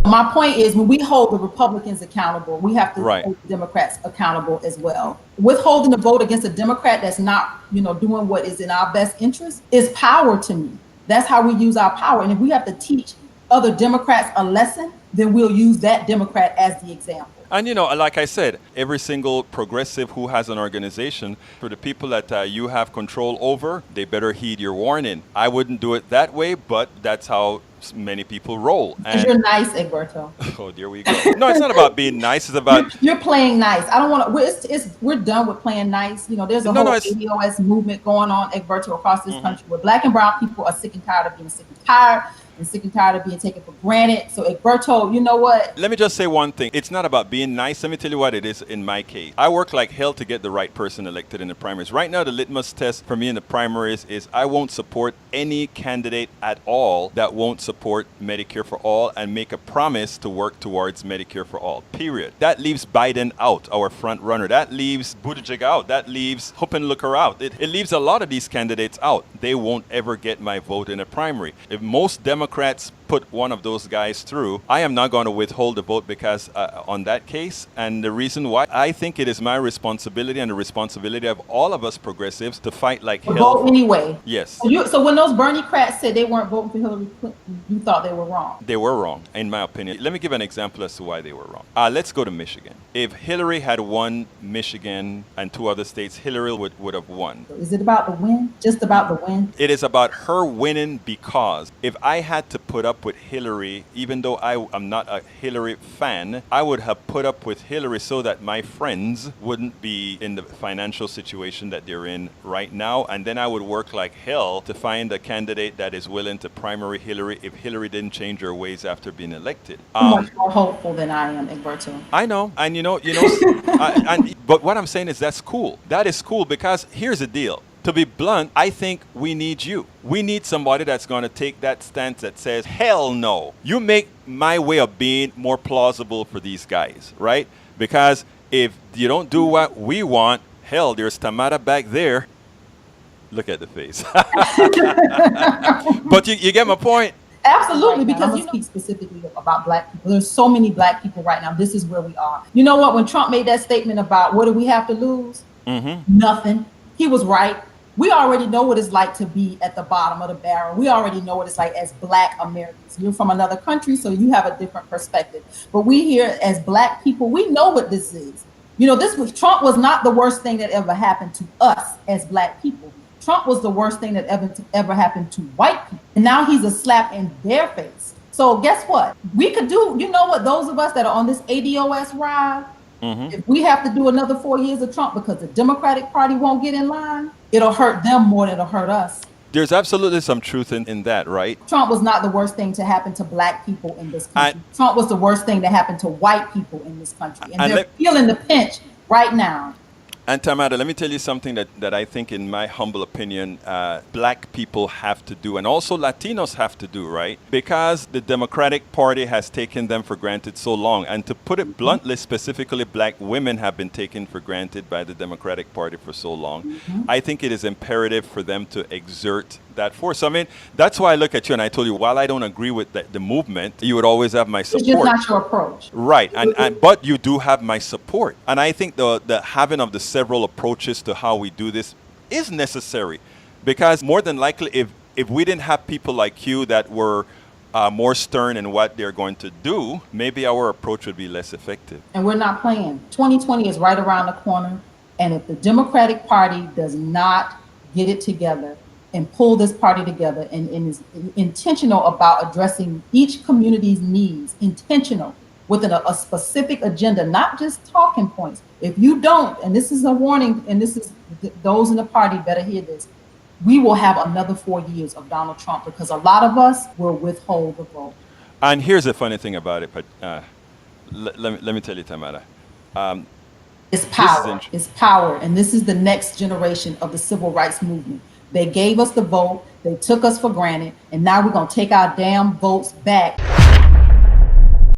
My point is, when we hold the Republicans accountable, we have to Right. hold the Democrats accountable as well. Withholding the vote against a Democrat that's not, doing what is in our best interest is power to me. That's how we use our power. And if we have to teach other Democrats a lesson, then we'll use that Democrat as the example. And like I said, every single progressive who has an organization, for the people that you have control over, they better heed your warning. I wouldn't do it that way, but that's how many people roll. Because you're nice, Egberto. Oh, there we go. No, it's not about being nice. It's about you're playing nice. I don't want to. We're done with playing nice. There's a whole ADOS movement going on, Egberto, across this country, where Black and brown people are sick and tired of being sick and tired. And sick and tired of being taken for granted. So, Egberto, you know what? Let me just say one thing. It's not about being nice. Let me tell you what it is in my case. I work like hell to get the right person elected in the primaries. Right now, the litmus test for me in the primaries is I won't support any candidate at all that won't support Medicare for all and make a promise to work towards Medicare for all, period. That leaves Biden out, our front runner. That leaves Buttigieg out. That leaves Huppenlooker out. It leaves a lot of these candidates out. They won't ever get my vote in a primary. If most Democrats put one of those guys through, I am not going to withhold the vote because on that case. And the reason why, I think it is my responsibility and the responsibility of all of us progressives to fight like hell. Vote anyway. Yes. So when those Bernie crats said they weren't voting for Hillary Clinton, you thought they were wrong. They were wrong, in my opinion. Let me give an example as to why they were wrong. Let's go to Michigan. If Hillary had won Michigan and 2 other states, Hillary would have won. Is it about the win? Just about the win? It is about her winning, because if I had to put up with Hillary, even though I am not a Hillary fan, I would have put up with Hillary so that my friends wouldn't be in the financial situation that they're in right now. And then I would work like hell to find a candidate that is willing to primary Hillary if Hillary didn't change her ways after being elected. Much more hopeful than I am, Egberto. I know. And but what I'm saying is that's cool. That is cool, because here's the deal. To be blunt, I think we need you. We need somebody that's going to take that stance that says, hell no. You make my way of being more plausible for these guys, right? Because if you don't do what we want, hell, there's Tamara back there. Look at the face. But you get my point. Absolutely, because you speak specifically about Black people. There's so many Black people right now. This is where we are. You know what? When Trump made that statement about what do we have to lose? Nothing. He was right. We already know what it's like to be at the bottom of the barrel. We already know what it's like as Black Americans. You're from another country, so you have a different perspective. But we here as Black people, we know what this is. Trump was not the worst thing that ever happened to us as Black people. Trump was the worst thing that ever happened to white people. And now he's a slap in their face. So guess what? We could do, those of us that are on this ADOS ride, if we have to do another 4 years of Trump because the Democratic Party won't get in line, it'll hurt them more than it'll hurt us. There's absolutely some truth in that, right? Trump was not the worst thing to happen to Black people in this country. Trump was the worst thing to happen to white people in this country. And they're feeling the pinch right now. And Tamara, let me tell you something that I think, in my humble opinion, Black people have to do, and also Latinos have to do, right? Because the Democratic Party has taken them for granted so long. And to put it bluntly, specifically, Black women have been taken for granted by the Democratic Party for so long. I think it is imperative for them to exert that force. I mean, that's why I look at you and I told you, while I don't agree with the movement, you would always have my support. It's just not your approach. Right. But you do have my support. And I think the having of the several approaches to how we do this is necessary, because more than likely, if we didn't have people like you that were more stern in what they're going to do, maybe our approach would be less effective. And we're not playing. 2020 is right around the corner. And if the Democratic Party does not get it together and pull this party together and is intentional about addressing each community's needs, intentional, within a specific agenda, not just talking points. If you don't, and this is a warning, and this is those in the party better hear this, we will have another 4 years of Donald Trump, because a lot of us will withhold the vote. And here's the funny thing about it, but let me tell you, Tamara. It's power. It's power. And this is the next generation of the civil rights movement. They gave us the vote. They took us for granted. And now we're going to take our damn votes back.